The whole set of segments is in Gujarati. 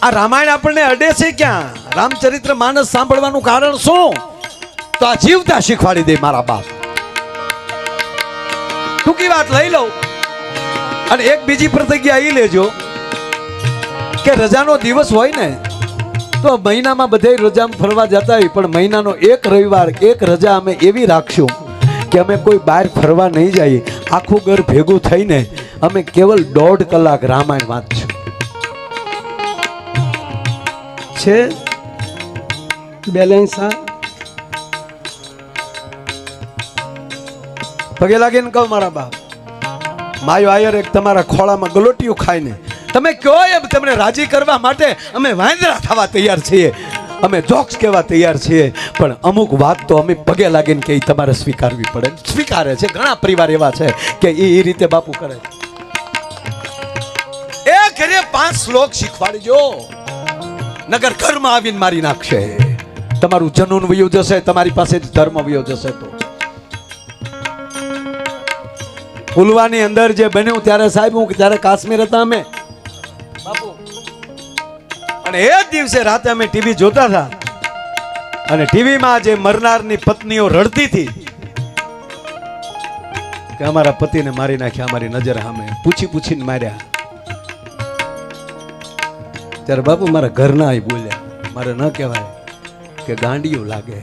આ રામાયણ આપણને અડે છે ક્યાં? રામચરિત્ર માનસ સાંભળવાનું કારણ શું? તો આ જીવતા શીખવાડી દે મારા બાપ. ટૂંકી વાત લઈ લઉં અને એક બીજી પ્રતિજ્ઞા એ લેજો કે રજાનો દિવસ હોય ને તો મહિનામાં બધે રજામાં ફરવા જતા હોય, પણ મહિનાનો એક રવિવાર એક રજા અમે એવી રાખશું કે અમે કોઈ બહાર ફરવા નહીં જઈએ. આખું ઘર ભેગું થઈને અમે કેવલ 1.5 કલાક રામાયણ વાંચશું. છે બેલેન્સ? પગે લાગીને કહો મારા બાપ, માયો આયર એક તમારા ખોળામાં ગલોટિયું ખાઈને તમે કહો એમ તમને રાજી કરવા માટે અમે વાંદરા થવા તૈયાર છીએ, અમે જોક્સ કહેવા તૈયાર છીએ, પણ અમુક વાત તો અમે પગે લાગીને કે તમારે સ્વીકારવી પડે. સ્વીકારે છે, ઘણા પરિવાર એવા છે કે એ રીતે બાપુ કરે. એ ઘરે 5 શ્લોક શીખવાડજો, નગર ઘરમાં આવીને મારી નાખશે. તમારું જનૂન વયું જશે, તમારી પાસે ધર્મ વયો જશે. તો ફુલવાની અંદર જે બન્યું ત્યારે સાહેબ હું ત્યારે કાશ્મીર હતા અમે બાપુ, અને એ દિવસે રાતે અમે ટીવી જોતા હતા અને ટીવીમાં જે મરનારની પત્નીઓ રડતી હતી કે અમારા પતિને મારી નાખ્યા, અમારી નજર સામે પૂછીને માર્યા. ત્યારે બાપુ મારા ઘરના બોલ્યા, મારે ન કહેવાય કે ગાંડિયું લાગે,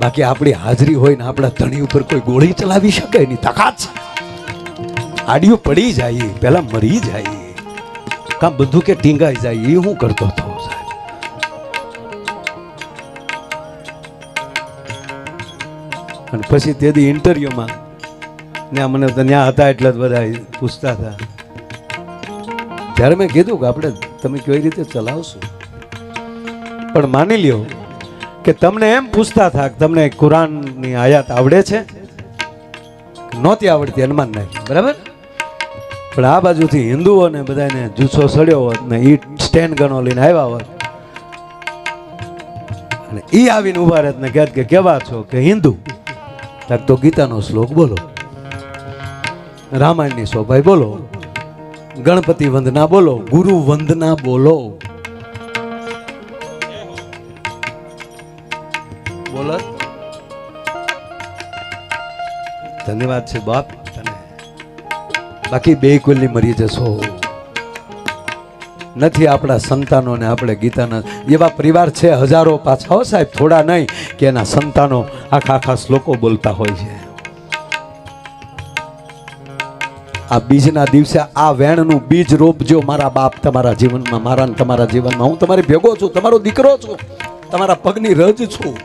બાકી આપણી હાજરી હોય ને આપણા ધણી ઉપર કોઈ ગોળી ચલાવી શકે એની તાકાત છે. આડિયું પડી જાય પેલા મરી જાય, કામ બંદૂકે ટીંગાઈ જાય, એ હું કરતો હતો સાહેબ. અને પછી તે દી ઇન્ટરવ્યુમાં ત્યાં મને ત્યાં હતા એટલે જ બધા પૂછતા હતા. ત્યારે મેં કીધું કે આપણે તમે કેવી રીતે ચલાવશો, પણ માની લ્યો કે તમને એમ પૂછતા હતા કે તમને કુરાનની આયાત આવડે છે? નહોતી આવડતી, હનુમાન નાખી બરાબર, પણ આ બાજુથી હિન્દુઓને બધાને જૂસો સડ્યો હોત ને ઈ સ્ટેન્ડ ગનો લઈને આવ્યા હોત અને ઈ આવીને ઉભા રહેત ને કહેત કે કેવા છો કે હિન્દુ, તો ગીતાનો શ્લોક બોલો, રામાયણની સોભાઈ બોલો, ગણપતિ વંદના બોલો, ગુરુ વંદના બોલો. બોલો, ધન્યવાદ છે બાપ તને, બાકી બે કુલની મરી જશો. નથી આપણા સંતાનોને આપણે ગીતાના એવા પરિવાર છે હજારો પાછા હો સાહેબ, થોડા નહીં કે એના સંતાનો આખા શ્લોકો બોલતા હોય છે. આ બીજના દિવસે આ વેણનું બીજ રોપજો મારા બાપ તમારા જીવનમાં, મારા ને તમારા જીવનમાં. હું તમારી ભેગો છું, તમારો દીકરો છું, તમારા પગની રજ છું.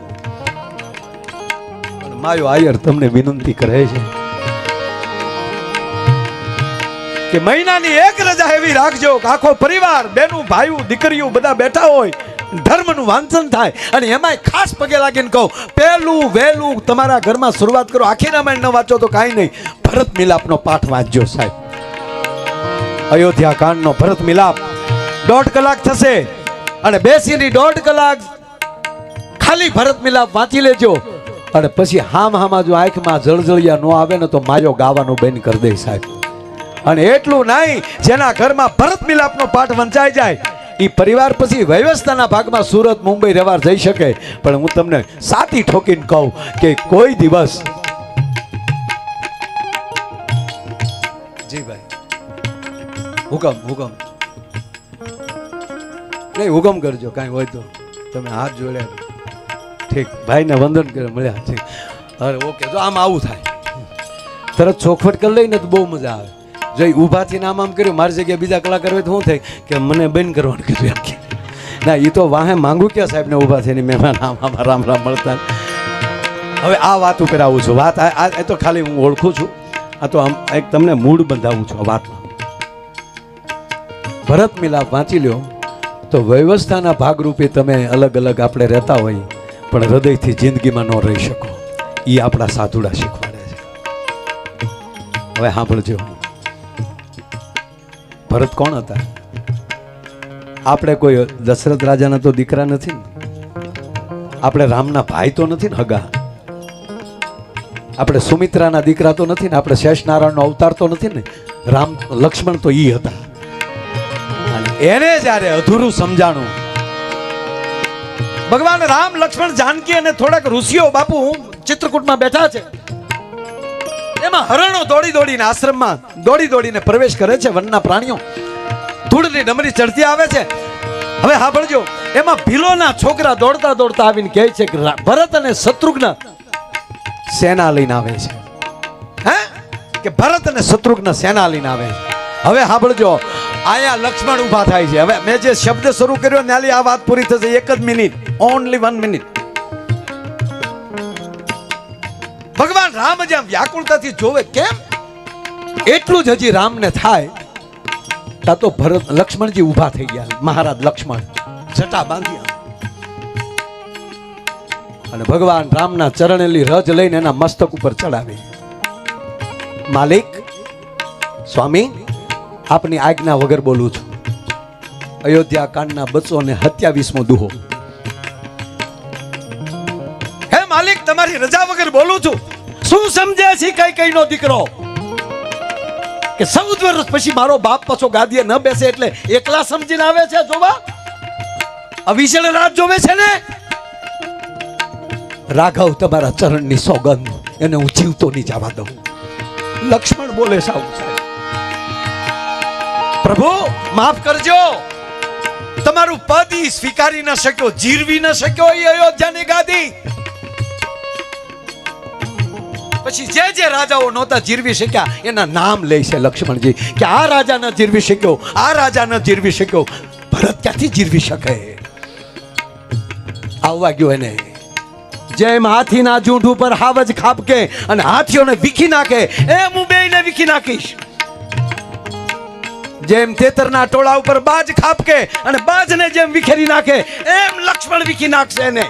માયો આયર તમને વિનંતી કરે છે કે મહિનાની એક રજા એવી રાખજો કે આખો પરિવાર, બેનું ભાઈઓ દીકરીઓ બધા બેઠા હોય, ધર્મનું વાંચન થાય. અને એમાંય ખાસ પગે લાગીને કહું, પહેલું વહેલું તમારા ઘરમાં શરૂઆત કરો. આખી રામાયણ ન વાંચો તો કાંઈ નહીં, ભરત મિલાપનો પાઠ વાંચજો સાહેબ. અયોધ્યા કાંડનો ભરત મિલાપ 1.5 કલાક થશે અને બેસીની 1.5 કલાક ખાલી ભરત મિલાપ વાંચી લેજો. અને પછી હામાં જો આંખમાં જળજળિયા ન આવે ને તો માયો ગાવાનું બંધ કરી દે સાહેબ. અને એટલું નહીં, જેના ઘરમાં ભરત મિલાપનો પાઠ વંચાઈ જાય એ પરિવાર પછી વ્યવસ્થાના ભાગમાં સુરત મુંબઈ રહેવા જઈ શકે. પણ હું તમને સાતી ઠોકીને કહું કે કોઈ દિવસ જી ભાઈ હુકમ નહીં, હુકમ કરજો કાંઈ હોય તો. તમે હાથ જોડ્યા, ઠીક, ભાઈને વંદન કરે મળ્યા, ઠીક, અરે ઓકે. જો આમ આવું થાય તરત ચોખવટ કરી લઈને તો બહુ મજા આવે. જો ઊભાથી નામ આમ કર્યું, મારી જગ્યાએ બીજા કલાકાર હોય તો શું થાય કે મને બંધ કરવાનું કીધું એમ કે ના, એ તો વાહે માંગુ ક્યાં સાહેબને ઊભા થઈને મહેમાન આમાં રામ રામ મળતા. હવે આ વાત ઉપર આવું છું. વાત આ તો ખાલી હું ઓળખું છું, આ તો આમ એક તમને મૂડ બંધાવું છું આ વાતમાં. ભરત મિલાપ વાંચી લ્યો તો વ્યવસ્થાના ભાગરૂપે તમે અલગ અલગ આપણે રહેતા હોય પણ હૃદયથી જિંદગીમાં ન રહી શકો. એ આપણા સાધુડા શીખવાડે છે. હવે સાંભળજો, ભરત કોણ હતા? આપણે કોઈ દશરથ રાજાના તો દીકરા નથી ને, આપણે રામના ભાઈ તો નથી ને હગા, આપણે સુમિત્રાના દીકરા તો નથી ને, આપણે શેષનારાયણનો અવતાર તો નથી ને. રામ લક્ષ્મણ તો ઈ હતા. અને એને જ્યારે અધૂરું સમજાણું, ભગવાન રામ લક્ષ્મણ જાનકી અને થોડાક ઋષિઓ બાપુ ચિત્રકૂટમાં બેઠા છે. એમાં હરણો દોડી દોડીને આશ્રમમાં દોડી દોડીને પ્રવેશ કરે છે. વનના પ્રાણીઓ ધૂળની ડમરી ચડતી આવે છે. હવે સાંભળજો, એમાં ભીલોના છોકરા દોડતા દોડતા આવીને કહે છે કે ભરત અને શત્રુઘ્ન સેના લઈને આવે છે. હે કે ભરત અને શત્રુઘ્ન સેના લઈને આવે છે. હવે સાંભળજો, આયા લક્ષ્મણ ઊભા થાય છે. હવે મેં જે શબ્દ શરૂ કર્યો નાલી આ વાત પૂરી થશે. એક જ મિનિટ, ઓનલી 1 મિનિટ. ભગવાન રામ જેમ વ્યાકુળતાથી જોવે, કેમ એટલું જ હજી રામને થાય તા તો ભરત લક્ષ્મણજી ઊભા થઈ ગયા. મહારાજ લક્ષ્મણ જટા બાંધ્યા અને ભગવાન રામના ચરણેલી રજ લઈને એના મસ્તક ઉપર ચડાવી. માલિક, સ્વામી, આપની આજ્ઞા વગર બોલું છું. અયોધ્યા કાંડના 227મો દુહો. હે માલિક, તમારી રજા વગર બોલું છું. શું સમજે છે કઈ કઈ નો દીકરો કે 14 વર્ષ પછી મારો બાપ પાછો ગાદીએ ન બેસે એટલે એકલા સમજીને આવે છે જોવા? અવિષણ રાત જોવે છે ને? રાઘવ, તમારા ચરણની સોગંદ, એને હું જીવતો નહીં જવા દઉં. લક્ષ્મણ બોલે, સાહેબ પ્રભુ માફ કરજો, તમારું પદ સ્વીકારી ન શક્યો, જીરવી ન શક્યો એ અયોધ્યાની ગાદી. પછી જે રાજાઓ નહોતા જીરવી શક્યા એના નામ લે છે લક્ષ્મણજી કે આ રાજા ન જીરવી શક્યો, આ રાજા ન જીરવી શક્યો. ભરત ક્યાંથી જીરવી શકે? આવવા ગયો એને. જેમ હાથીના જૂંઢ ઉપર હાવજ ખાબકે અને હાથીઓને વીખી નાખે એમ હું બેયને વીખી નાખીશ. જેમ તેતરના ટોળા ઉપર બાજ ખાબકે અને બાજને જેમ વિખેરી નાખે એમ લક્ષ્મણ વીખી નાખશે એને.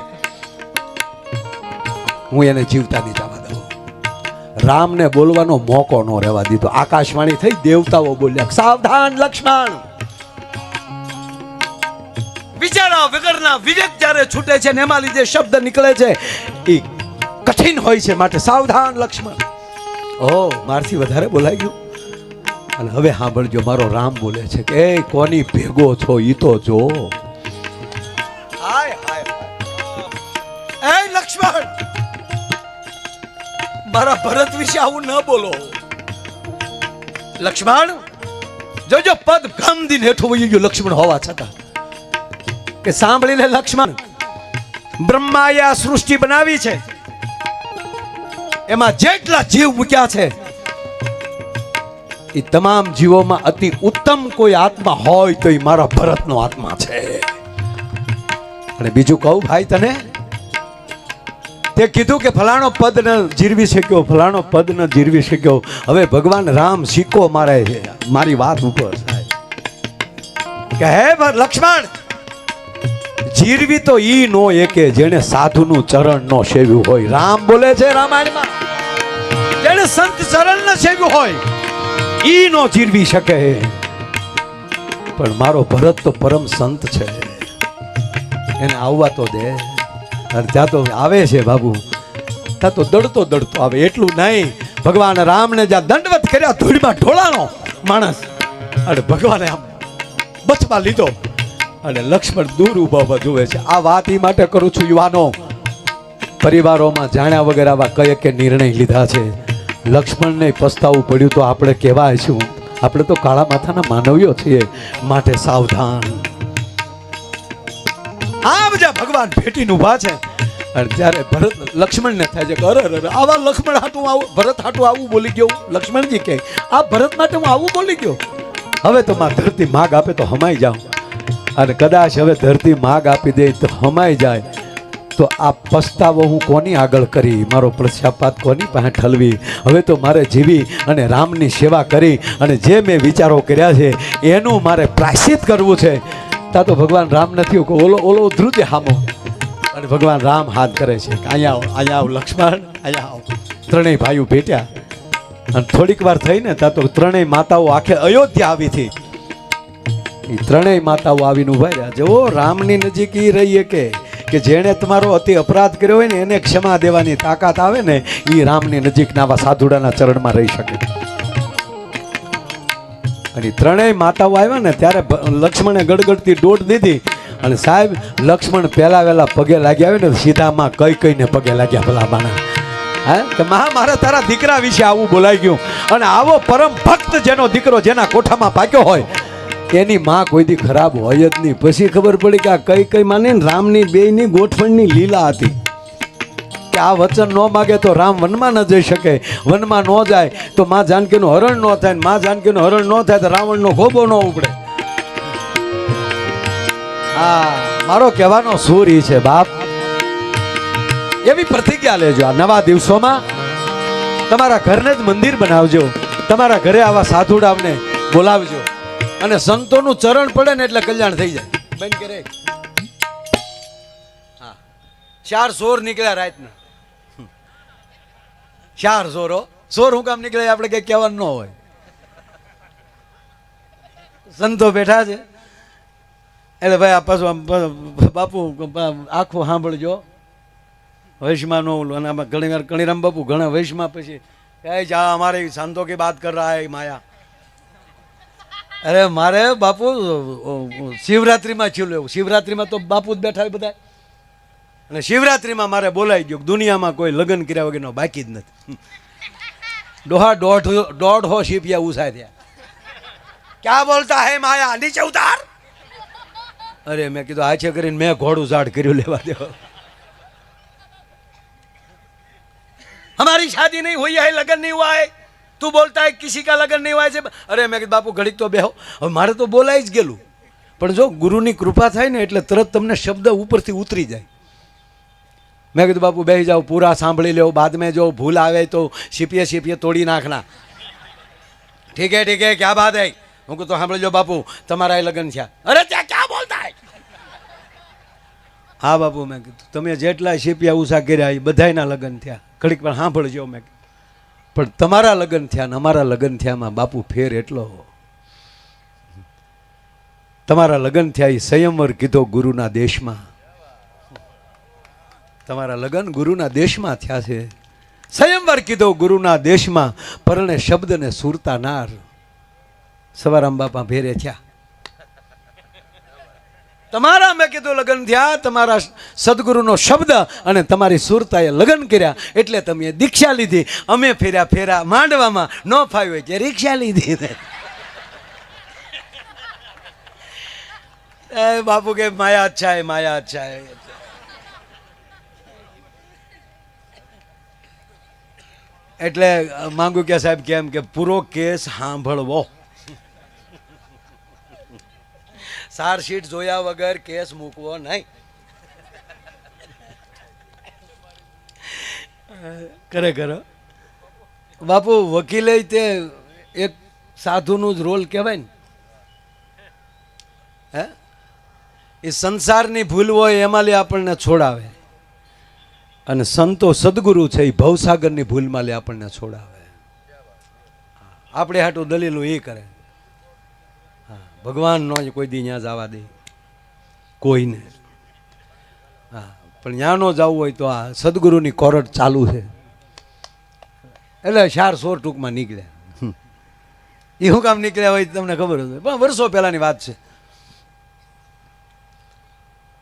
હું એને જીવતા નહીં જવા દઉં. રામને બોલવાનો મોકો ન રહેવા દીધો. આકાશવાણી થઈ, દેવતાઓ બોલ્યા, સાવધાન લક્ષ્મણ. વિચારા વગરના વિવેક જ્યારે છૂટે છે ને એમાં લીધે શબ્દ નીકળે છે એ કઠિન હોય છે. માટે સાવધાન લક્ષ્મણ. ઓ, મારથી વધારે બોલાઈ ગયું. અને હવે સાંભળજો, મારો રામ બોલે છે કે એ કોની ભેગો છો ઈ તો જો. હાય હાય, એ લક્ષ્મણ, મારા ભરત વિશે આવું ન બોલો. લક્ષ્મણ જોજો, પદ ગમ દિન હેઠું વહી ગયું લક્ષ્મણ હોવા છતાં. કે સાંભળી લે લક્ષ્મણ, બ્રહ્માએ આ સૃષ્ટિ બનાવી છે, એમાં જેટલા જીવ મૂક્યા છે એ તમામ જીવોમાં અતિ ઉત્તમ કોઈ આત્મા હોય તો એ મારા ભરતનો આત્મા છે. અને બીજું કહું ભાઈ તને, તે કીધું કે ફલાણો પદ ન જીરવી શક્યો, ફલાણો પદ ન જીરવી શક્યો. હવે ભગવાન રામ સિક્કો મારે છે મારી વાત ઉપર કે હે લક્ષ્મણ, જીરવી તો ઈ નો એકે જેને સાધુનું ચરણ નો સેવ્યું હોય. રામ બોલે છે રામાયણમાં, જેને સંત ચરણ ન સેવ્યું હોય ઈ નો જીરવી શકે. પણ મારો ભરત તો પરમ સંત છે, એને આવવા તો દે. અને ત્યાં તો આવે છે બાબુ, ત્યાં તો દડતો દડતો આવે. એટલું નહીં, ભગવાન રામને જ્યાં દંડવત કર્યા ધૂળમાં ઢોળાનો માણસ, અને ભગવાને આમ બચમાં લીધો અને લક્ષ્મણ દૂર ઉભા જુએ છે. આ વાત એ માટે કરું છું યુવાનો, પરિવારોમાં જાણ્યા વગર આવા કઈ કે નિર્ણય લીધા છે. લક્ષ્મણને પસ્તાવું પડ્યું તો આપણે કહેવાય શું? આપણે તો કાળા માથાના માનવીઓ છીએ. માટે સાવધાન. આ બધા ભગવાન ભેટીને ઊભા છે. અને ત્યારે ભરત લક્ષ્મણને થાય છે કે અરે આવા લક્ષ્મણ હાટું આવું, ભરત હાટું આવું બોલી ગયો. લક્ષ્મણજી કહે, આ ભરત માટે હું આવું બોલી ગયો? હવે તો માં ધરતી માગ આપે તો હમાઈ જાઉં. અને કદાચ હવે ધરતી માગ આપી દે તો હમાઈ જાય તો આ પસ્તાવો હું કોની આગળ કરી, મારો પ્રત્યાપાત કોની પાસે ઠલવી? હવે તો મારે જીવી અને રામની સેવા કરી અને જે મેં વિચારો કર્યા છે એનું મારે પ્રાયશ્ચિત કરવું છે. તા તો ભગવાન રામ નથી, ઓલો ધ્રુજે હામો. અને ભગવાન રામ હાથ કરે છે કે અહીંયા આવ લક્ષ્મણ, અહીંયા આવ. ત્રણેય ભાઈઓ ભેટ્યા અને થોડીક વાર થઈને તા તો ત્રણેય માતાઓ આખે અયોધ્યા આવી હતી. એ ત્રણેય માતાઓ આવીને ઉભા રહ્યા. જો રામની નજીક ઈ રહીએ કે જેણે તમારો અતિ અપરાધ કર્યો હોય ને એને ક્ષમા દેવાની તાકાત આવે ને, એ રામની નજીકના આવા સાધુડાના ચરણમાં રહી શકે. અને ત્રણેય માતાઓ આવ્યા ને ત્યારે લક્ષ્મણે ગડગડતી દોટ દીધી અને સાહેબ લક્ષ્મણ પહેલા વહેલા પગે લાગ્યા આવે ને સીધામાં કઈ કઈને પગે લાગ્યા ભલા બાણા. હા કે મહા મારે તારા દીકરા વિશે આવું બોલાઈ ગયું. અને આવો પરમ ભક્ત જેનો દીકરો જેના કોઠામાં પાક્યો હોય એની માં કોઈ દી ખરાબ હોય જ નહીં. પછી ખબર પડી કે આ કઈ કઈ માને રામની બેયની ગોઠવણની લીલા હતી કે આ વચન ન માગે તો રામ વનમાં ન જઈ શકે, વનમાં ન જાય તો માં જાનકીનું હરણ ન થાય, માં જાનકીનું હરણ ન થાય તો રાવણનો ગોબો ન ઉપડે. હા મારો કહેવાનો સૂર ઈ છે બાપ. એવી પ્રતિજ્ઞા લેજો આ નવા દિવસોમાં. તમારા ઘરને જ મંદિર બનાવજો, તમારા ઘરે આવા સાધુડાવને બોલાવજો અને સંતોનું ચરણ પડે ને એટલે કલ્યાણ થઈ જાય. બંધ કરે. હા 4 સોર નીકળ્યા રાતના. 4 સોરો. સોર હું કામ નીકળે આપણે કઈ કહેવાનું ન હોય. સંતો બેઠા છે એટલે ભાઈ આ પાછું બાપુ આખું સાંભળજો. વૈશમાં નો ઓલું અને આમાં ઘણી વાર કણીરામ બાપુ ઘણા વૈશમાં પછી એ જા हमारे संतों की बात कर रहा है माया. અરે મારે બાપુ શિવરાત્રિમાં થયું એવું. શિવરાત્રિમાં તો બાપુ જ બેઠા હોય બધા અને શિવરાત્રિમાં મારે બોલાઈ ગયું દુનિયામાં કોઈ લગ્ન કર્યા વગરનો બાકી જ નથી. ડોહા દોઢો શીપિયા ઉસાય થયા. ક્યાં બોલતા હે માયા, નીચે ઉતાર. અરે મેં કીધું આછે કરીને મેં ઘોડું ઝાડ કર્યું લેવા દેવા. हमारी शादी नहीं हुई है, लगन नहीं हुआ है, तू बोलता है किसी का लगन नहीं हुआ है. अरे मैं कીધું બાપુ ઘડીક તો બેહો. હવે મારે તો બોલાઈ જ ગયેલું. પણ જો ગુરુની કૃપા થાય ને એટલે તરત તમને શબ્દ ઉપરથી ઉતરી જાય. મેં કીધું બાપુ બેસી જાઓ, પૂરા સાંભળી લો, બાદ में જો ભૂલ આવે તો सीपीए તોડી નાખના. ઠીક હે ક્યા બાત હે. હું કહું તો સાંભળી લો બાપુ તમારા લગ્ન થયા. અરે ત્યાં ક્યાં બોલતા હે. હા બાપુ મેં કીધું તમે જેટલા શીપિયા ઉષા કર્યા એ બધાયના લગ્ન થયા. ઘડીક પણ સાંભળજો. મેં પણ તમારા લગ્ન થયા ને અમારા લગ્ન થયામાં બાપુ ફેર એટલો. તમારા લગ્ન થયા એ સંયમવર કીધો ગુરુના દેશમાં. તમારા લગ્ન ગુરુના દેશમાં થયા છે. સંયમવર કીધો ગુરુના દેશમાં, પરણે શબ્દ ને સુરતા નાર. સવારામ બાપા ફેરે થયા. તમારા મેં કીધું લગ્ન થયા, તમારા સદગુરુનો શબ્દ અને તમારી સુરતાએ લગ્ન કર્યા એટલે તમે દીક્ષા લીધી. અમે ફેરા માંડવામાં ન ફાવ્યું કે રીક્ષા લીધી. બાપુ કે માયા અચ્છા હે, માયા અચ્છા હે. એટલે માંગુ કે સાહેબ કેમ કે પૂરો કેસ સાંભળવો. ચાર્જશીટ જોયા વગર કેસ મૂકવો નહીં. ખરેખર બાપુ વકીલે તે એક સાધુનું જ રોલ કહેવાય ને. હે એ સંસારની ભૂલ હોય એમાં લે આપણને છોડાવે અને સંતો સદગુરુ છે એ ભવસાગરની ભૂલમાં લે આપણને છોડાવે. આપણે હાટું દલીલું એ કરે. ભગવાન નો કોઈ દી ત્યાં જવા દે કોઈને. હા પણ ત્યાં ન જવું હોય તો આ સદગુરુની કોરટ ચાલુ છે એટલે 4 સોર ટૂંકમાં નીકળ્યા. એ શું કામ નીકળ્યા હોય તમને ખબર હોય પણ વર્ષો પહેલાની વાત છે.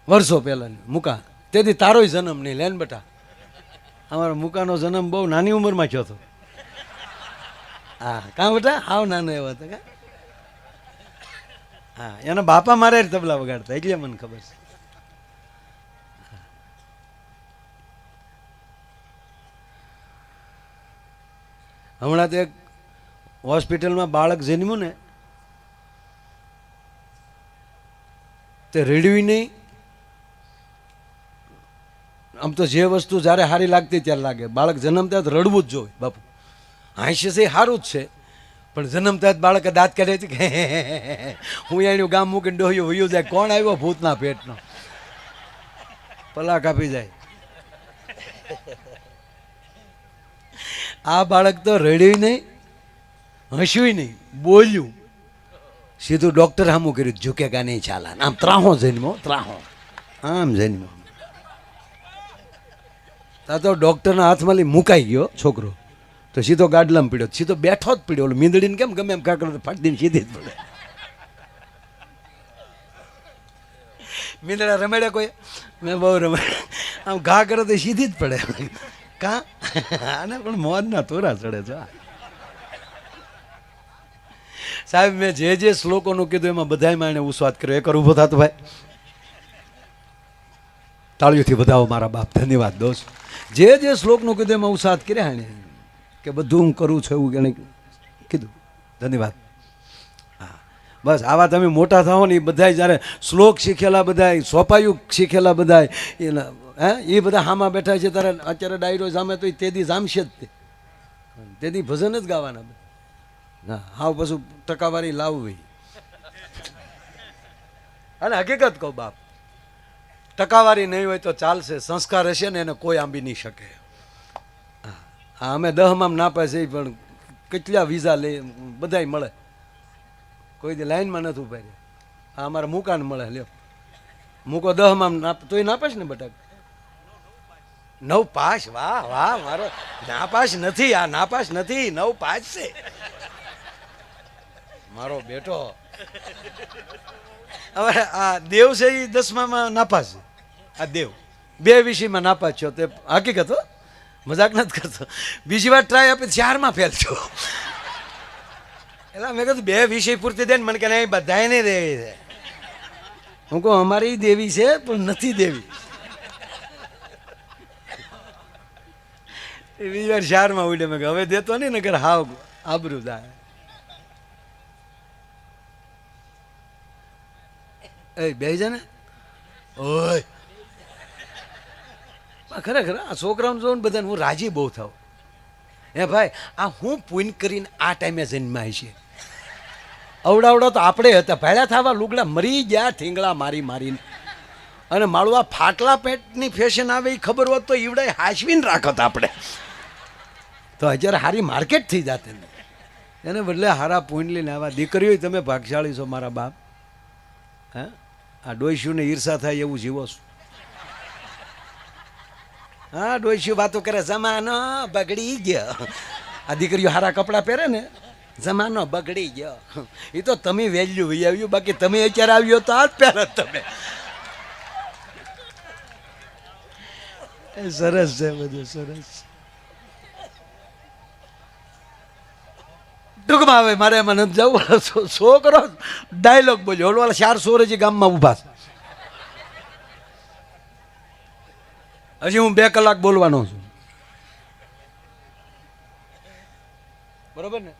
વર્ષો પહેલાની મુકા તેથી તારોય જન્મ નહીં લેન બેટા. અમારો મુકાનો જન્મ બહુ નાની ઉંમરમાં થયો હતો. હા કાં બેટા હાવ નાનો એવો હતો કા. હા એના બાપા મારે તબલા વગાડતા એટલે મને ખબર છે. હમણાં તો એક હોસ્પિટલમાં બાળક જન્મ્યું ને તે રેડવી નહીં. આમ તો જે વસ્તુ જ્યારે સારી લાગતી ત્યારે લાગે. બાળક જન્મતા જ રડવું જ જોઈએ બાપુ. હાસ્ય છે સારું જ છે પણ જન્મતા જ બાળકે દાંત કાઢે છે કે હું એનું ગામ મૂકીને ડોહ્યું વયું જાય. કોણ આવ્યો ભૂતના પેટનો પલા કાપી જાય. આ બાળક તો રડ્યું નહીં, હસ્યું નહીં, બોલ્યું. સીધું ડોક્ટર સામું કર્યું, ઝૂકેગા નહીં ચાલા. આમ ત્રાહો જન્મો, ત્રાહો આમ જન્મો. તો ડોક્ટરના હાથમાં મુકાઈ ગયો છોકરો. તો સીધો ગાડલામાં પીડ્યો, સીધો બેઠો જ પીડ્યો. ઓલો મીંદડીને કેમ ગમે એમ કાકર ફાટી દઈને સીધી જ પડે. મીંદડા રમેડે કોઈ? મેં બહુ રમેડે. આમ ઘા કરે તો સીધી જ પડે. કાં આને પણ મોજના તોરા ચડે છે. સાહેબ મેં જે શ્લોકોનું કીધું એમાં બધાયમાં એને ઉસ્વાદ કર્યો. એક વાર ઊભો થતો ભાઈ, તાળીઓથી વધાવો મારા બાપ. ધન્યવાદ દોસ્ત. જે શ્લોકનું કીધું એમાં ઉસ્વાદ કર્યા એને કે બધું હું કરું છું એવું એને કીધું. ધન્યવાદ. હા બસ આવા તમે મોટા થાઓ ને એ બધા જ્યારે શ્લોક શીખેલા બધા, સોપાયું શીખેલા બધા એના એ બધા હામાં બેઠા છે તારે અત્યારે ડાયરો જામે તો તેદી જામશે જ તેદી ભજન જ ગાવાના. ના હાવ પાછું ટકાવારી લાવવી. અને હકીકત કહું બાપ, ટકાવારી નહીં હોય તો ચાલશે, સંસ્કાર હશે ને એને કોઈ આંબી નહીં શકે. હા અમે 10માં ના પાસે પણ કેટલા વિઝા લઈ બધાય મળે, કોઈ દી લાઈનમાં નથી ઉભા રહ્યા. હા અમારે મૂકાને મળે. લ્યો મૂકો 10માં તોય નાપાસ ને બટાક 9 પાસ. વાહ વાહ, મારો નાપાસ નથી, આ નાપાસ નથી, 9 પાસ છે મારો બેટો. હવે આ દેવ છે એ 10માં નાપાસ છે. આ દેવ 2 વિષયમાં નાપાસ છો તે હકીકત હો, મજાક નથી કરતો. બીજી વાર ટ્રાય આપી 4માં ફેલ છો. એટલે મેં કીધું 2 વિષય પૂરતી દે ને. મને કે નહીં બધાય નહીં દેવી છે. હું કહું અમારી દેવી છે પણ નથી દેવી. બીજી વાર 4માં ઉડે. મેં હવે દેતો નહીં ને કે હાવ આબરૂ જાય. એ બે છે ને ઓય ખરેખર આ છોકરાઓને જોઉં ને બધાને હું રાજી બહુ થાવ. હે ભાઈ આ હું પૂન કરીને આ ટાઈમે જન્માય છે. અવડાવડા તો આપણે હતા, ભેળા થવા લુગડા મરી ગયા ઠીંગડા મારી મારીને. અને મારું આ ફાટલા પેટની ફેશન આવે એ ખબર હોત તો ઈવડાય હાચવીને રાખત આપણે તો અત્યારે સારી માર્કેટ થઈ જાત. એને બદલે હારા પૂન લઈને આવા દીકરીઓ તમે ભાગશાળી છો મારા બાપ. હે આ ડોઈશ્યુને ઈર્ષા થાય એવું જીવો છો. હા ડોઈશ્યુ વાતો કરે જમાનો બગડી ગયો. આ દીકરીઓ હારા કપડાં પહેરે ને જમાનો બગડી ગયો. એ તો તમે વેલ્યુ વહી આવ્યું, બાકી તમે અત્યારે આવ્યો તો આ જ પહેરે તમે. સરસ છે બધું સરસ. ટૂંકમાં હવે મારે એમાં નથી જવું. છોકરો ડાયલોગ બોલ્યો. ઓલવાળા 4 સોરજી ગામમાં ઊભા છે. હજી હું 2 કલાક બોલવાનો છું. બરોબર ને?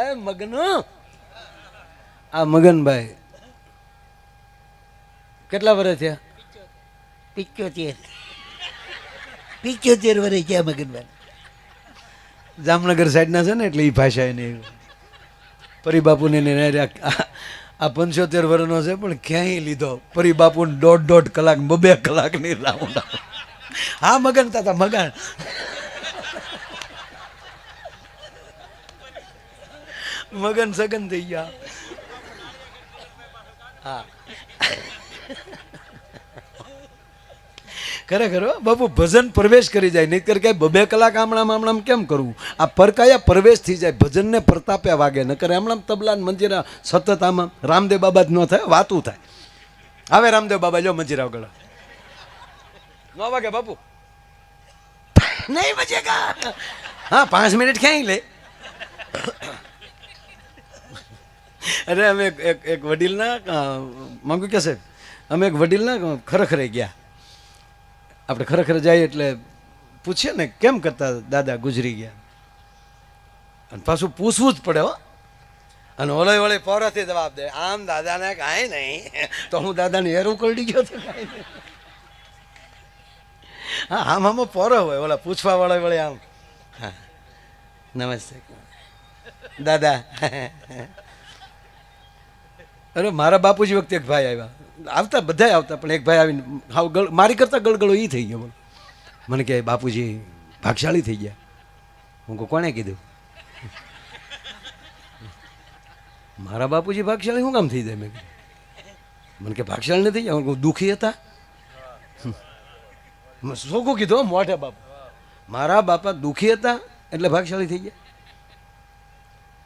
એ મગન, આ મગનભાઈ કેટલા વર્ષ થયા? 75 વર્ષ થયા મગનભાઈ. જામનગર સાઈડના છે ને એટલે એ ભાષા એની પરિબાપુને આ 75 વર્ષનો છે પણ ક્યાંય લીધો પરિબાપુને 1.5 કલાક 2 કલાકની રાઉન્ડ. હા મગન તાતા મગન. મગન સગન થઈ ગયા. હા ખરેખર બાપુ ભજન પ્રવેશ કરી જાય, નહીતર કઈ 2 કલાક આમણામ કેમ કરવું? આ પરકાયા પ્રવેશ થઈ જાય, ભજનને પ્રતાપ્યા વાગે. નકર આમણામ તબલા મંજીરા સતત આમાં રામદેવ બાબા જ ન થાય, વાતું થાય. હવે રામદેવ બાબા જો મંજીરા ગળા ન વાગે બાપુ નહીં બચેગા. હા 5 મિનિટ ક્યાંય લે. અરે અમે એક વડીલના માંગુ કે સાહેબ અમે એક વડીલના ખરેખર ગયા. આપણે ખરેખર જાય એટલે પૂછીએ ને કેમ કરતા દાદા ગુજરી ગયા, અને પાછું પૂછવું જ પડે હો. અને ઓલે પોરાથી જવાબ દે આમ દાદાને કાંઈ નહીં. તો હું દાદાને હેરું કરડી ગયો તો કાંઈ નહીં. હા આમ પોરો હોય ઓલા પૂછવા વાળા વળે આમ. હા નમસ્તે દાદા. અરે મારા બાપુજી વખતે એક ભાઈ આવ્યા, આવતા બધા આવતા, પણ એક ભાઈ આવીને હાવ મારી કરતા ગળગળો એ થઈ ગયો. મને કહે બાપુજી ભાગશાળી થઈ ગયા. હું કહું કોણે કીધું? મારા બાપુજી ભાગશાળી શું કામ થઈ જાય? મેં મને કે ભાગશાળી નથી ગયા. દુઃખી હતા. શોખું કીધું મોઢે બાપુ. મારા બાપા દુઃખી હતા એટલે ભાગશાળી થઈ ગયા.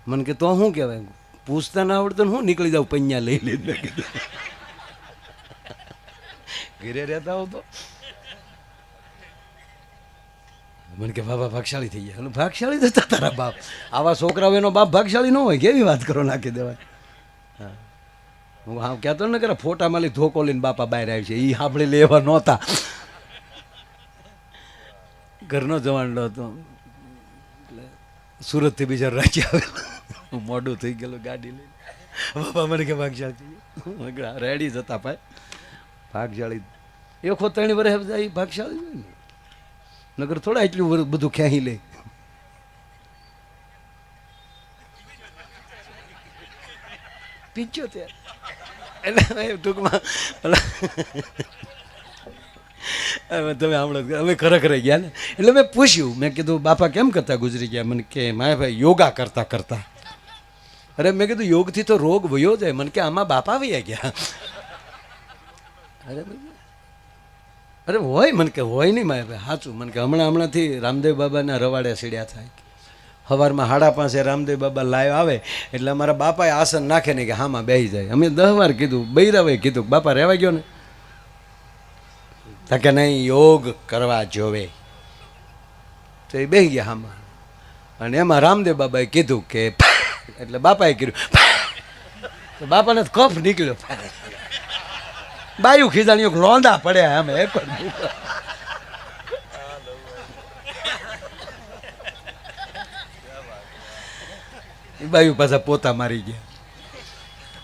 મને કે તો શું કહેવાય, પૂછતા ના આવડતું હું નીકળી જાઉં પૈયા લઈ લઈને. ઘરે રહેતા હો તો મને કે બાબા ભાગશાળી થઈ ગયા. ભાગશાળી થતા તારા બાપ, આવા છોકરાઓ એનો બાપ ભાગશાળી ન હોય, કેવી વાત કરો, નાખી દેવાય. હા, હું હા કહેતો ને કે ફોટામાં લઈ ધોકો લઈને બાપા બહાર આવી છે, એ આપણે લેવા નહોતા. ઘરનો જવાન હતો એટલે સુરતથી બીજા રાજ્ય આવેલો, મોડું થઈ ગયેલું ગાડી લઈને. બાપા મને કે ભાગશાળી રેડી જતા ભાઈ, ભાગશાળી એ ખો 3 વર્ષ જાય ભાગશાળી હોય ને, નગર થોડા એટલું બધું ખેંચી લે. પીછો ત્યાં એટલે ટૂંકમાં તમે સાંભળો, અમે ખરેખર ગયા ને એટલે મેં પૂછ્યું, મેં કીધું બાપા કેમ કરતા ગુજરી ગયા? મને કે માય ભાઈ યોગા કરતા કરતા. અરે મેં કીધું યોગથી તો રોગ વયો જાય. મને કે આમાં બાપા વયા ગયા. અરે હોય, મને કે હોય નહીં માય ભાઈ, સાચું. મને કે હમણાંથી રામદેવ બાબાના રવાડે સીડ્યા થાય. સવારમાં 5:30 રામદેવ બાબા લાઈવ આવે એટલે અમારા બાપાએ આસન નાખે ને કે હામાં બેસી જાય. અમે 10 વાર કીધું, બૈરાવે કીધું બાપા રહેવા ગયો ને, કે નહીં યોગ કરવા જોવે. તો એ બેસી ગયા હામાં, અને એમાં રામદેવ બાબાએ કીધું કે એટલે બાપાએ કીધું, તો બાપાને કફ નીકળ્યો. બાયું ખીજાણીઓ લોંદા પડ્યા અમે એક બાયું પાછા પોતા મારી ગયા.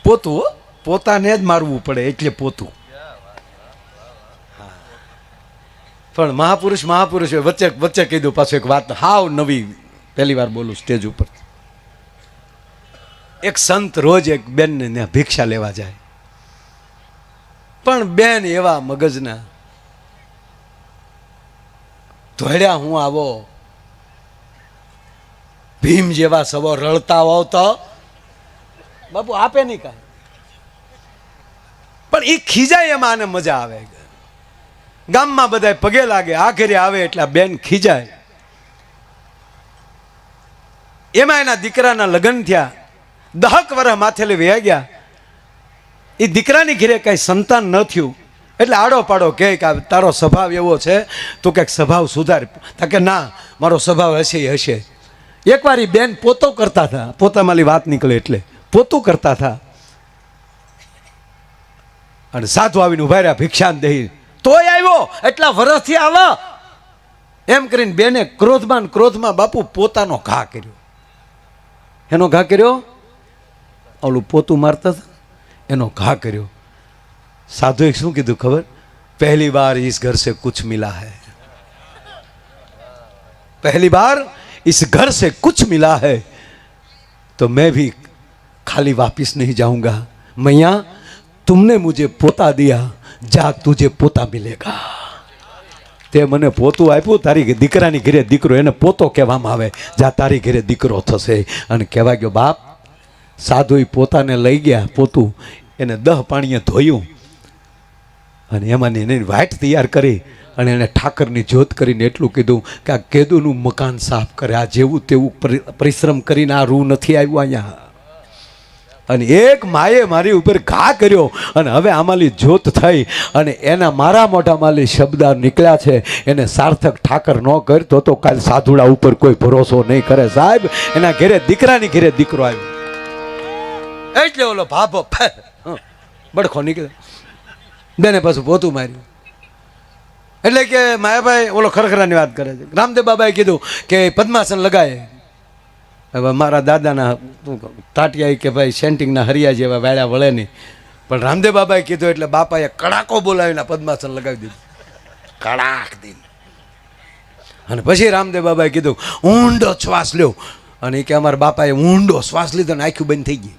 પોતું પોતાને જ મારવું પડે એટલે પોતું. પણ મહાપુરુષ વચ્ચે વચ્ચે કીધું પાછું એક વાત હાવ નવી, પહેલી વાર બોલું સ્ટેજ ઉપર. એક સંત રોજ એક બેનને ભિક્ષા લેવા જાય, પણ બેન એવા મગજના, ધોળ્યા હું આવો ભીમ જેવા સવો રળતા હોવ તો બાપુ આપે નહીં કાંઈ. પણ એ ખીજાય એમાં આને મજા આવે. ગામમાં બધા પગે લાગે, આખરે આવે એટલે બેન ખીજાય. એમાં એના દીકરાના લગ્ન થયા, 10 વર્ષ માથે વયા ગયા. એ દીકરાની ઘરે કઈ સંતાન ન થયું એટલે આડો પાડો કહે કે તારો સ્વભાવ એવો છે, તું કંઈક સ્વભાવ સુધાર. કે ના, મારો સ્વભાવ હશે એ હશે. એકવાર એ બેન પોતો કરતા હતા, પોતામાં વાત નીકળે એટલે પોતું કરતા હતા, અને સાધુ આવીને ઉભા રહ્યા ભિક્ષા દઈ. તોય આવ્યો, એટલા વર્ષથી આવો એમ કરીને બેને ક્રોધમાં બાપુ પોતાનો ઘા કર્યો. એનો ઘા કર્યો, ઓલું પોતું મારતા હતા એનો ઘા કર્યો. સાધુએ શું કીધું ખબર? પહેલી બાર ઇસ ઘર से कुछ मिला है, पहली बार इस घर से कुछ मिला है तो मैं भी खाली वापिस नहीं जाऊंगा. मैया तुमने मुझे पोता दिया, જા તુજે પોતા મિલેગા. તે મને પોતું આપ્યું, તારી દીકરાની ઘરે દીકરો, એને પોતો કહેવામાં આવે. જા તારી ઘરે દીકરો થશે. અને કહેવા ગયો બાપ. સાધુ પોતાને લઈ ગયા, પોતું એને 10 પાણીએ ધોયું, અને એમાં એને વાઇટ તૈયાર કરી, અને એને ઠાકરની જ્યોત કરીને એટલું કીધું કે આ કેદુનું મકાન સાફ કરે. આ જેવું તેવું પરિશ્રમ કરીને આ રૂ નથી આવ્યું અહીંયા. અને એક માએ મારી ઉપર ઘા કર્યો, અને હવે આમાંલી જ્યોત થઈ, અને એના મારા મોઢામાંલી શબ્દ નીકળ્યા છે. એને સાર્થક ઠાકર ન કરતો તો કાલ સાધુડા ઉપર કોઈ ભરોસો નહીં કરે સાહેબ. એના ઘરે દીકરાની ઘરે દીકરો આવ્યો એટલે ઓલો ભાભો બડખો નીકળ્યો, બેને પાછું પોતું માર્યું. એટલે કે માયાભાઈ ઓલો ખરખરાની વાત કરે છે. રામદેવ બાબાએ કીધું કે પદ્માસન લગાય. હવે મારા દાદાના તાટિયા કે ભાઈ સેન્ટિંગના હરિયા જેવા વાળ્યા વળે નહીં, પણ રામદેવ બાબાએ કીધું એટલે બાપાએ કડાકો બોલાવીને પદ્માસન લગાવી દીધું, કડાક દીન. અને પછી રામદેવ બાબાએ કીધું ઊંડો શ્વાસ લ્યો, અને કે અમારા બાપાએ ઊંડો શ્વાસ લીધો ને આંખું બંધ થઈ ગઈ.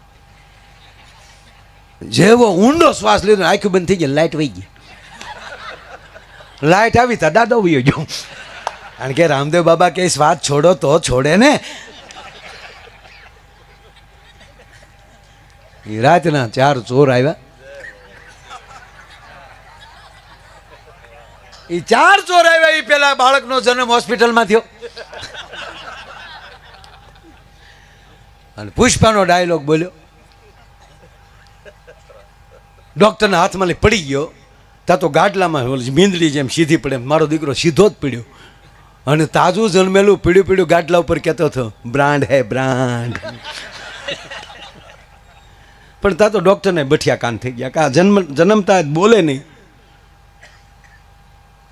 જેવો ઊંડો શ્વાસ લીધો ને આંખું બંધ થઈ ગઈ, લાઈટ વહી ગઈ. લાઈટ આવી તા દાદો વયો ગયો. કારણ કે રામદેવ બાબા કે શ્વાસ છોડો તો છોડે ને. રાતના 4 ચોર આવ્યા, એ 4 ચોર આવ્યા એ પેલા બાળકનો જન્મ હોસ્પિટલમાં થયો. અને પુષ્પાનો ડાયલોગ બોલ્યો, ડોક્ટરના હાથમાં પડી ગયો. ત્યાં તો ગાડલામાં મીંદડી જેમ સીધી પડે, મારો દીકરો સીધો જ પડ્યો. અને તાજું જન્મેલું પીડ્યું ગાડલા ઉપર કહેતો હતો, બ્રાન્ડ હે બ્રાન્ડ. પણ ત્યાં તો ડોક્ટરને બઠિયા કાન થઈ ગયા કે આ જન્મતા બોલે નહીં.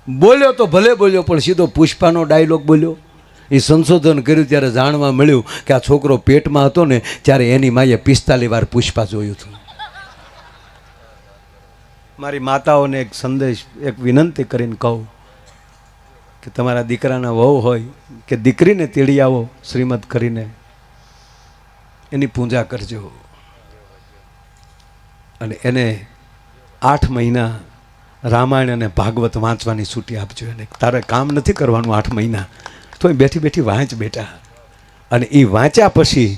બોલ્યો તો ભલે બોલ્યો, પણ સીધો પુષ્પાનો ડાયલોગ બોલ્યો. એ સંશોધન કર્યું ત્યારે જાણવા મળ્યું કે આ છોકરો પેટમાં હતો ને ત્યારે એની માએ 45 વાર પુષ્પા જોયું હતું. મારી માતાઓને એક સંદેશ, એક વિનંતી કરીને કહું કે તમારા દીકરાના વહુ હોય કે દીકરીને તેડી આવો શ્રીમદ કરીને, એની પૂજા કરજો. અને એને 8 મહિના રામાયણ અને ભાગવત વાંચવાની છૂટી આપજો. એને તારે કામ નથી કરવાનું 8 મહિના, તો બેઠી બેઠી વાંચ બેટા. અને એ વાંચ્યા પછી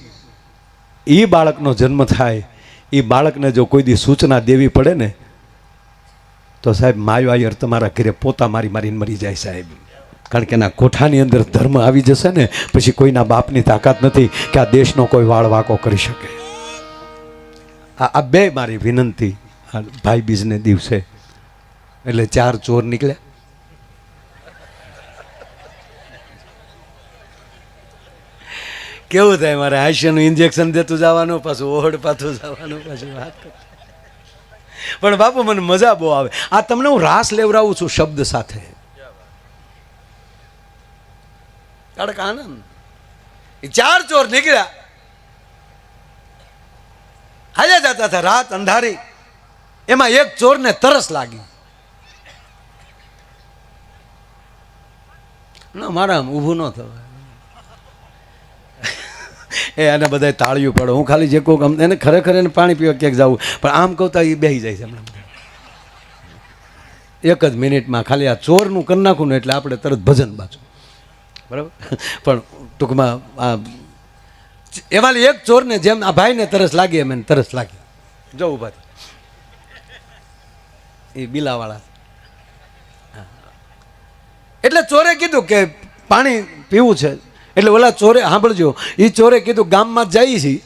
એ બાળકનો જન્મ થાય, એ બાળકને જો કોઈ દી સૂચના દેવી પડે ને તો સાહેબ માયો આયર તમારા ઘરે પોતા મારીને મરી જાય સાહેબ. કારણ કે એના કોઠાની અંદર ધર્મ આવી જશે ને પછી કોઈના બાપની તાકાત નથી કે આ દેશનો કોઈ વાળ વાંકો કરી શકે. આ બે મારી વિનંતી ભાઈ બીજને દિવસે. એટલે 4 ચોર નીકળ્યા. કેવું થાય મારે હાસ્યનું ઇન્જેક્શન દેતું જવાનું, પાછું ઓહડ પાછું જવાનું, પાછું વાત કર. પણ બાપુ મને મજા બહુ આવે. આ તમને હું રાસ લેવડાવું છું શબ્દ સાથે. કડક આનંદ. એ 4 ચોર નીકળ્યા, હાલ્યા જતા હતા, રાત અંધારી. એમાં એક ચોરને તરસ લાગી. ના મારા આમ ઊભું ન થવાય. એને બધા તાળીઓ પડો. હું ખાલી જે કહું એને ખરેખર એને પાણી પીવા ક્યાંક જવું, પણ આમ કહું તો એ બેસી જાય છે હમણાં. 1 જ મિનિટમાં ખાલી આ ચોરનું કરી નાખું ને એટલે આપણે તરત ભજન બાજુ, બરાબર. પણ ટૂંકમાં આ એમાં એક ચોરને જેમ આ ભાઈને તરસ લાગી એમ એને તરસ લાગી. જો ઉભા એ બિલાવાળા. એટલે ચોરે કીધું કે પાણી પીવું છે. એટલે ઓલા ચોરે સાંભળજો, એ ચોરે કીધું ગામમાં જઈએ છીએ,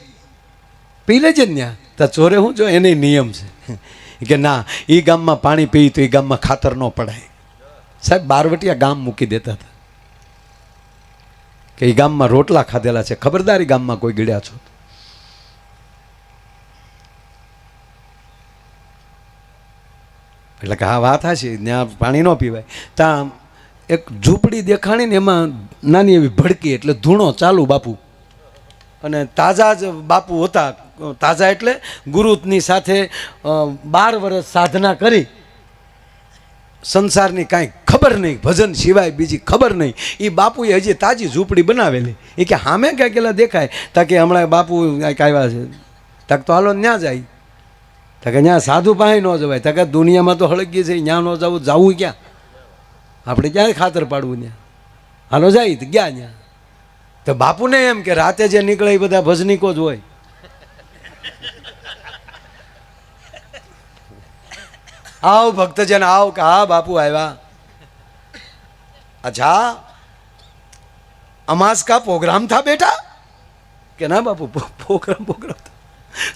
પી લેજે ને ત્યાં. તો ચોરે શું જો એને નિયમ છે કે ના, એ ગામમાં પાણી પી તો એ ગામમાં ખાતર ન પડાય. સાહેબ બારવટિયા ગામ મૂકી દેતા હતા કે એ ગામમાં રોટલા ખાધેલા છે, ખબરદારી ગામમાં કોઈ ગળ્યા છો. એટલે કે હા વાત હાચી, ત્યાં પાણી ન પીવાય. ત્યાં એક ઝૂંપડી દેખાણી ને એમાં નાની એવી ભડકી, એટલે ધૂણો ચાલુ બાપુ. અને તાજા જ બાપુ હતા. તાજા એટલે ગુરુની સાથે 12 વર્ષ સાધના કરી, સંસારની કાંઈ ખબર નહીં, ભજન સિવાય બીજી ખબર નહીં. એ બાપુએ હજી તાજી ઝૂંપડી બનાવેલી. એ કે સામે ક્યાં કેલા દેખાય? તાકે હમણાં બાપુ કાંઈક આવ્યા છે. તાક તો હાલો ત્યાં જાય. તાકે ત્યાં સાધુ પાસે ન જવાય. તાકે દુનિયામાં તો હળગી છે, ત્યાં ન જવું ક્યાં? આપણે ક્યાં ખાતર પાડવું ત્યાં? હાલો જાય તો ગયા ત્યાં. તો બાપુને એમ કે રાતે જે નીકળે એ બધા ભજનીકો જ હોય. આવ ભક્તજન આવ, કે હા બાપુ આવ્યા. અચ્છા અમાસ કા પ્રોગ્રામ થા બેટા? કે ના બાપુ પ્રોગ્રામ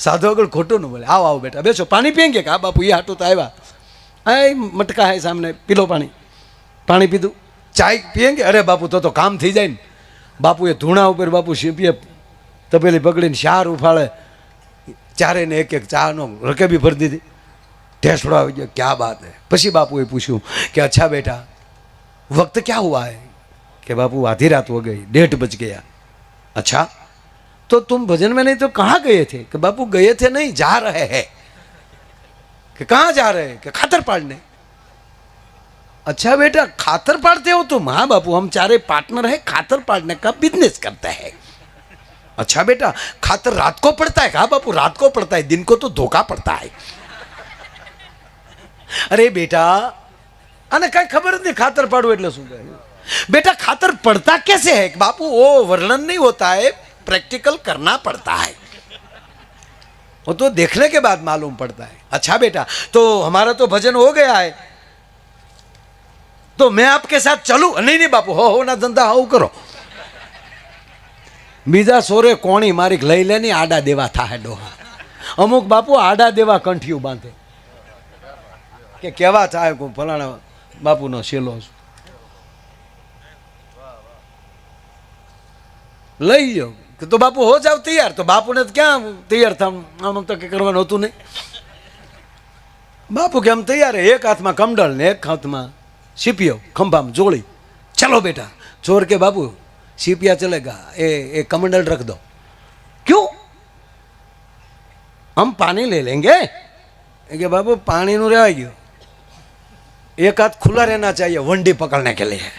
સાધુ આગળ ખોટું ન બોલે. આવો આવો બેટા બેસો, પાણી પીએંગે? કે હા બાપુ એ હાટું તો આવ્યા. હા મટકા હે સામને, પીલો પાણી. પાણી પીધું. ચાય પીએંગે? અરે બાપુ તો કામ થઈ જાય ને. બાપુએ ધૂણા ઉપર બાપુ શીપીએ તપેલી પકડીને શાર ઉફાળે, ચારે ને એક ચાનો રકેબી ભરી દીધી. ઠેસડો આવી ગયો, ક્યાં બાત હે. પછી બાપુએ પૂછ્યું કે અચ્છા બેટા વक्त क्या हुआ है? कि बापू आधी रात हो गई, 1:30 बज गया. अच्छा तो तुम भजन में नहीं तो कहाँ गए थे? कि बापू गए थे नहीं, जा रहे हैं. कि कहाँ जा रहे हैं? कि खातर पाड़ने. अच्छा बेटा खातर पाड़ते हो तुम? हाँ बापू हम 4 पार्टनर है, खातर पाड़ने का बिजनेस करते हैं. अच्छा बेटा खातर रात को पड़ता है? हाँ बापू रात को पड़ता है, दिन को तो धोखा पड़ता है. अरे बेटा आने कहीं खबर नहीं खातर पाड़ू એટલે શું કહે? बेटा खातर पड़ता कैसे है? बापू वो वर्णन नहीं होता है, प्रैक्टिकल करना पड़ता है, वो तो देखने के बाद मालूम पड़ता है. अच्छा बेटा तो हमारा तो भजन हो गया है, तो मैं आपके साथ चलूं? नहीं नहीं बापू, हो ना धंधा हो करो. બીજા સોરે કોણી મારી લઈ લે ની આડા દેવા થાય ડોહા. અમુક બાપુ આડા દેવા કંઠિયું બાંધે કે કેવા થાય કોઈ ફલાણા બાપુનો શેલો છું. લઈ જાઓ તો બાપુ હો જાવ તૈયાર. તો બાપુને તો ક્યાં તૈયાર થવા, આમ તો કે કરવાનું હતું નહીં. બાપુ કે આમ તૈયાર, એક હાથમાં કમડલ ને એક હાથમાં सीपियो खंभा में जोड़ी. चलो बेटा. चोर के बाबू सीपिया चलेगा, ये कमंडल रख दो. क्यों? हम पानी ले लेंगे. कि बाबू पानी नु रह गयो, एक हाथ खुला रहना चाहिए वंडी पकड़ने के लिए.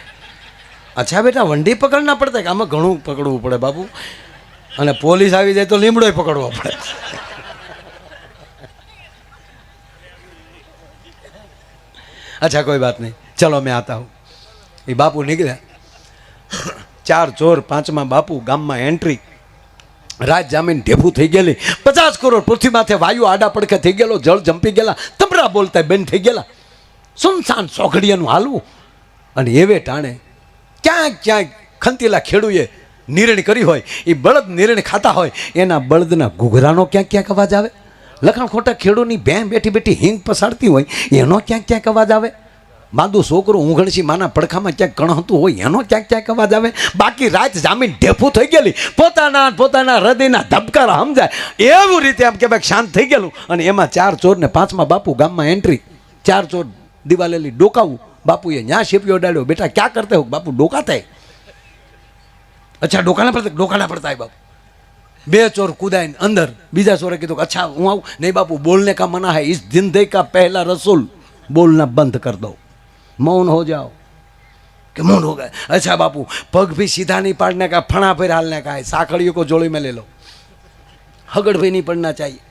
अच्छा बेटा वंडी पकड़ना पड़ता है? आम घणું પકડવું પડે બાબુ, અને પોલીસ આવી જાય તો લીમડોય પકડવો પડે. अच्छा कोई बात नहीं, चलो मैं आता हूँ. ये बापू निकला. 4 ચોર, 5મા બાપુ ગામમાં એન્ટ્રી. રાત જામીન ઢેફું થઈ ગયેલી. 50 કરોડ પૃથ્વી માથે વાયુ આડા પડખે થઈ ગયેલો. જળ જંપી ગયેલા. તમરા બોલતા બંધ થઈ ગયેલા. સુનસાન સોઘડિયાનું હાલવું. અને એવે ટાણે ક્યાંક ક્યાંક ખંતીલા ખેડૂએ નિર્ણય કરી હોય, એ બળદ નિર્ણય ખાતા હોય, એના બળદના ઘૂઘરાનો ક્યાંક ક્યાંક અવાજ આવે. લખણ ખોટા ખેડૂની બેં બેઠી બેઠી હિંગ પસાડતી હોય એનો ક્યાંક ક્યાંક અવાજ આવે. માદું છોકરું ઊંઘણસી માના પડખામાં ક્યાંક કણહતું હોય એનો ક્યાંક ક્યાંક અવાજ આવે. બાકી રાત જામીન ઢેફું થઈ ગયેલી. પોતાના હૃદયના ધબકારા સમજાય એવું રીતે આમ કે ભાઈ શાંત થઈ ગયેલું. અને એમાં 4 ચોર ને 5મા બાપુ ગામમાં એન્ટ્રી. 4 ચોર દિવાલેલી ડોકાવું. બાપુએ ન્યા શેપિયો ડાળ્યો. બેટા ક્યાં કરતે હો? બાપુ ડોકાતા હે. અચ્છા ડોકાના પડતા હે બાપુ. 2 ચોર કूदाइन अंदर. बीजा चोरे कीधु अच्छा हूँ आऊँ. नहीं बापू बोलने का मना है, इस जिंदगी का पहला रसूल, बोलना बंद कर दो, मौन हो जाओ. कि मौन हो गए. अच्छा बापू पग भी सीधा नहीं पाड़ने का, फणा फिर हालने का है, साखड़ियों को जोड़ी में ले लो, हगड़ भी नहीं पड़ना चाहिए.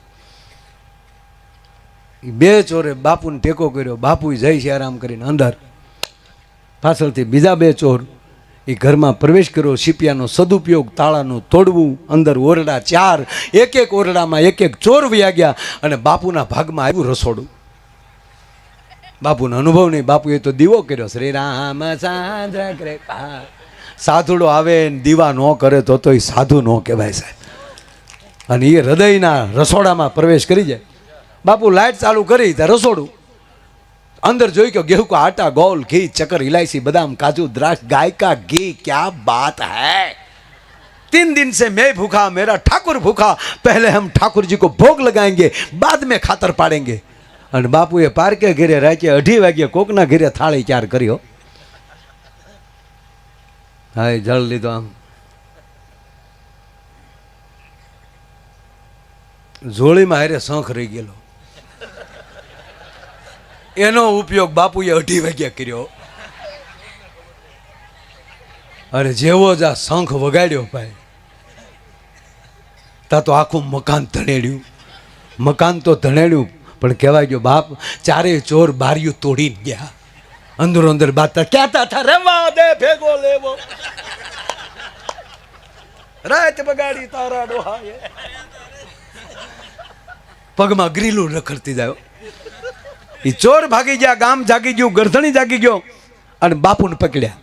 2 ચોરે બાપુને ટેકો કર્યો. બાપુ જઈ છે આરામ કરીને અંદર. પાછળથી બીજા 2 ચોર એ ઘરમાં પ્રવેશ કર્યો. સીપિયાનો સદુપયોગ, તાળાનું તોડવું. અંદર ઓરડા 4, એક ઓરડામાં એક ચોર વયા ગયા. અને બાપુના ભાગમાં આવ્યું રસોડું. બાપુનો અનુભવ નહીં. બાપુએ તો દીવો કર્યો. શ્રી રામ સાંદ્ર કૃપા. સાધુડો આવે ને દીવા ન કરે તો એ સાધુ ન કહેવાય સાહેબ. અને એ હૃદયના રસોડામાં પ્રવેશ કરી જાય. બાપુ લાઇટ ચાલુ કરી ત્યાં રસોડું. अंदर જોઈ કે गेहूं का आटा, गोल, घी, चक्कर, इलायची, बादाम, काजू, द्राक्ष, गाय का घी. क्या बात है. 3 दिन से मैं भूखा, मेरा ठाकुर भूखा. पहले हम ठाकुर जी को भोग लगाएंगे, बाद में खातर पाड़ेंगे. અને બાપુએ પારકે ઘેરે રાતે 2:30 વાગે કોકના ઘેરે થાળી 4 કર્યો. હા જળ લીધો. આમ જોળીમાં હારે શંખ રહી ગયેલો. એનો ઉપયોગ બાપુએ 2:30 વાગ્યા કર્યો. અરે જેવો જ આ શંખ વગાડ્યો ભાઈ, તા તો આખું મકાન ધણેડ્યું. મકાન તો ધણેડ્યું પણ કહેવાય ગયો બાપ 4 ચોર બારીયું તોડીને ગયા. અંદરો અંદર બાતા કહેતા હતા રેવા દે ભેગો લેવો, રાત બગાડી તારા ડોહાએ. પગમાં ગ્રીલું રખડતી જાય. એ ચોર ભાગી ગયા. ગામ જાગી ગયું, ગરધણી જાગી ગયો. અને બાપુને પકડ્યા.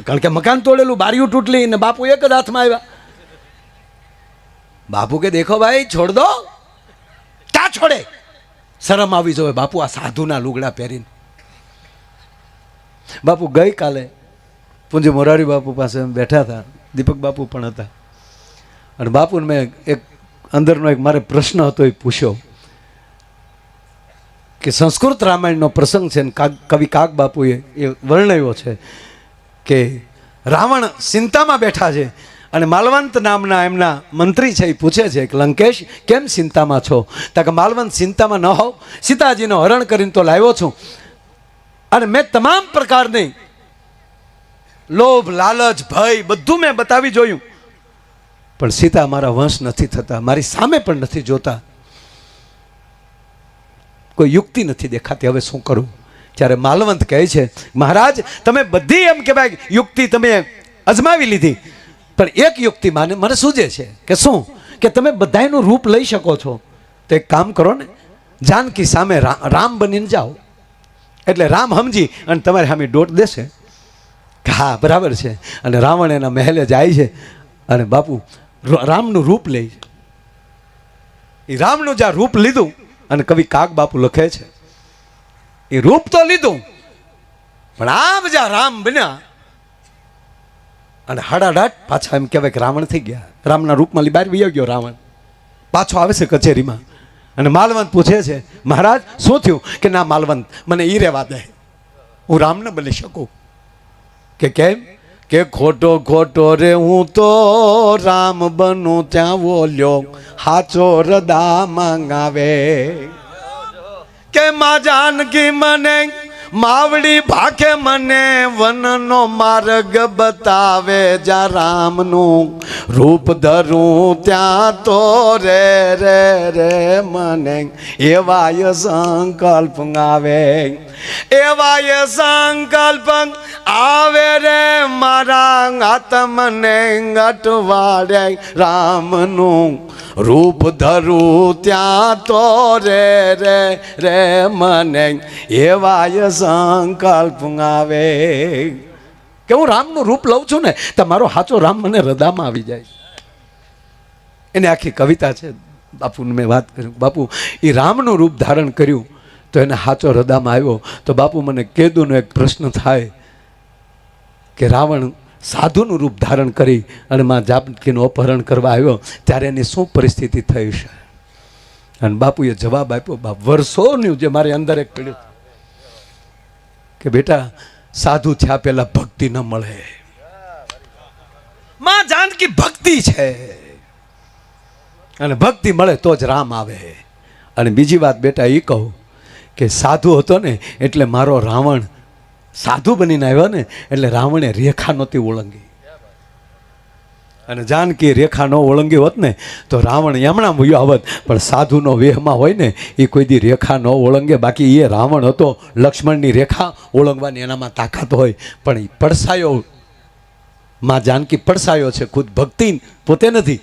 કારણ કે મકાન તોડેલું, બારીયું તૂટલી ને બાપુ એક જ હાથમાં આવ્યા. બાપુ કે દેખો ભાઈ છોડ દો. ક્યાં છોડે? શરમ આવી જોઈએ બાપુ આ સાધુના લુગડા પહેરીને. બાપુ ગઈકાલે પૂંજી મોરારી બાપુ પાસે બેઠા હતા. દીપક બાપુ પણ હતા. અને બાપુને મેં એક અંદરનો એક મારે પ્રશ્ન હતો એ પૂછ્યો કે સંસ્કૃત રામાયણનો પ્રસંગ છે ને કવિ કાગ બાપુએ એ વર્ણવ્યો છે કે રાવણ ચિંતામાં બેઠા છે અને માલવંત નામના એમના મંત્રી છે એ પૂછે છે કે લંકેશ કેમ ચિંતામાં છો? તો કે માલવંત ચિંતામાં ન હોવ, સીતાજીનો હરણ કરીને તો લાવ્યો છું અને મેં તમામ પ્રકારની લોભ, લાલચ, ભય બધું મેં બતાવી જોયું પણ સીતા મારા વંશ નથી થતા, મારી સામે પણ નથી જોતા, કોઈ યુક્તિ નથી દેખાતી, હવે શું કરું? ત્યારે માલવંત કહે છે મહારાજ તમે બધી એમ કહેવાય યુક્તિ તમે અજમાવી લીધી પણ એક યુક્તિ મને સૂજે છે કે શું કે તમે બધાયનું રૂપ લઈ શકો છો તો એક કામ કરો ને, જાનકી સામે રામ બનીને જાઓ. એટલે રામ સમજી અને તમારી સામે દોટ દેશે કે હા બરાબર છે, અને રાવણ એના મહેલે જાય છે અને બાપુ રામનું રૂપ લે છે. એ રામનું જ્યાં રૂપ લીધું, અને કવિ કાગ બાપુ લખે છે એ રૂપ તો લીધું, પણ આમ જ્યાં રામ બન્યા અને હાડાડાટ પાછા એમ કહેવાય કે રાવણ થઈ ગયા. રામના રૂપમાં બહાર વહી ગયો રાવણ. પાછો આવે છે કચેરીમાં અને માલવંત પૂછે છે, મહારાજ શું થયું? કે ના માલવંત, મને ઈ રહેવા દે, હું રામ ન બની શકું. કે કેમ? કે ખોટો ખોટો રે હું તો રામ બનું ત્યાં બોલ્યો હાચો રદા માંગાવે. કે માં જાનકી મને માવડી ભાખે મને વનનો માર્ગ બતાવે, જ્યાં રામનું રૂપ ધરું ત્યાં તો રે રે રે મને એવાય સંકલ્પ આવે, એવાય સંકલ્પ આવે રે મારા આત્મને અટવાડે, રામનું રૂપ ધરું ત્યાં તો રે રે રે મને એવાય સંકલ્પ આવે. કે હું રામનું રૂપ લઉં છું ને તો મારો સાચો રામ મને હૃદયમાં આવી જાય. એની આખી કવિતા છે. બાપુને મેં વાત કરી, બાપુ એ રામનું રૂપ ધારણ કર્યું તો એને સાચો હૃદયમાં આવ્યો. તો બાપુ મને કેદુનો એક પ્રશ્ન થાય કે રાવણ સાધુનું રૂપ ધારણ કરી અને માં જાનકીનું અપહરણ કરવા આવ્યો ત્યારે એની શું પરિસ્થિતિ થઈ છે? અને બાપુએ જવાબ આપ્યો, બાપ વર્ષોનું જે મારી અંદર એક પડ્યું કે બેટા સાધુ થયા પહેલા ભક્તિ ન મળે. માં જાનકી ભક્તિ છે અને ભક્તિ મળે તો જ રામ આવે. અને બીજી વાત બેટા એ કહું કે સાધુ હતો ને એટલે મારો રાવણ સાધુ બનીને આવ્યો ને એટલે રાવણે રેખા નહોતી ઓળંગી. અને જાનકી રેખા ન ઓળંગી હોત ને તો રાવણ એમણા મૂયો આવત, પણ સાધુનો વેહમાં હોય ને એ કોઈ દી રેખા ન ઓળંગે. બાકી એ રાવણ હતો, લક્ષ્મણની રેખા ઓળંગવાની એનામાં તાકાત હોય, પણ એ પડસાયો, માં જાનકી પડસાયો છે, ખુદ ભક્તિ પોતે નથી,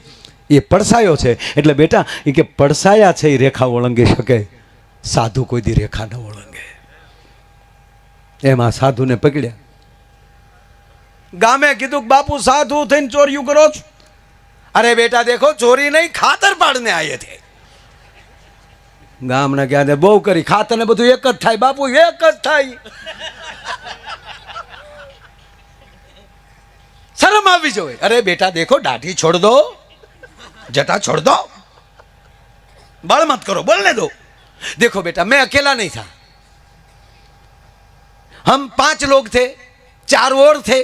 એ પડસાયો છે. એટલે બેટા એ કે પડસાયા છે એ રેખા ઓળંગી શકે, સાધુ કોઈ દી રેખા ન ઓળંગે. એમાં સાધુને પકડ્યા. ગામે કીધું કે બાપુ સાધુ થઈને ચોરીયું કરો છો? અરે બેટા દેખો ચોરી નહીં, ખાતર પાડને આયે થે. ગામના ક્યાં બહુ કરી, ખાતર ને બધું એક જ થાય બાપુ, એક જ થાય. શરમ આવી જોઈએ. અરે બેટા દેખો દાઢી છોડ દો, जटा छोड़ दो, बाल मत करो, बोलने दो. देखो बेटा मैं अकेला नहीं था, हम 5 लोग थे, 4 और थे.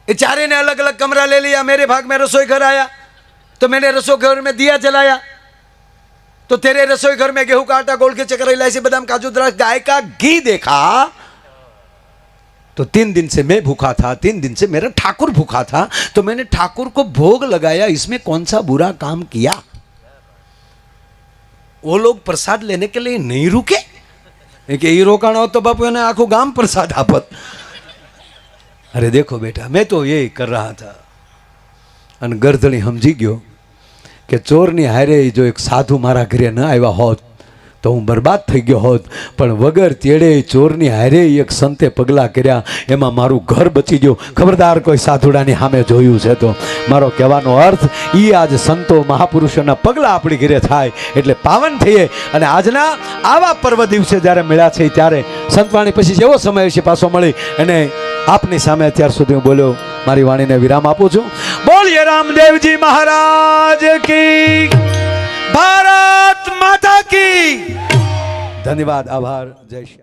ये चारे ने अलग अलग कमरा ले लिया. मेरे भाग में रसोई घर आया तो मैंने रसोई घर में दिया जलाया, तो तेरे रसोई घर में गेहूं का आटा, गोल के चक्कर, इलायची, बादाम, काजू, द्राक्ष, गाय का घी देखा तो 3 दिन से मैं भूखा था, 3 दिन से मेरा ठाकुर भूखा था, तो मैंने ठाकुर को भोग लगाया. इसमें कौन सा बुरा काम किया? वो लोग प्रसाद लेने के लिए नहीं रुके कि ये रोकाना हो तो बापू ने आखो गाम प्रसाद आपत. अरे देखो बेटा मैं तो ये कर रहा था. અને ગરધણી સમજી ગયો કે ચોરની હારે જો એક સાધુ મારા ઘરે ન આવ્યા હોત તો હું બરબાદ થઈ ગયો હોત, પણ વગર તેડે ચોરની હારે એક સંતે પગલાં કર્યા, એમાં મારું ઘર બચી ગયું. ખબરદાર કોઈ સાધુડાની સામે જોયું છે તો. મારો કહેવાનો અર્થ એ આજ સંતો મહાપુરુષોના પગલાં આપણી ઘરે થાય એટલે પાવન થઈએ. અને આજના આવા પર્વ દિવસે જ્યારે મળ્યા છે ત્યારે સંતવાણી પછી જેવો સમય છે પાછો મળી અને આપની સામે અત્યાર સુધી હું બોલ્યો મારી વાણીને વિરામ આપું છું. બોલીએ રામદેવજી મહારાજ કી, ભારત માતા કી. ધન્યવાદ, આભાર, જય શ્રી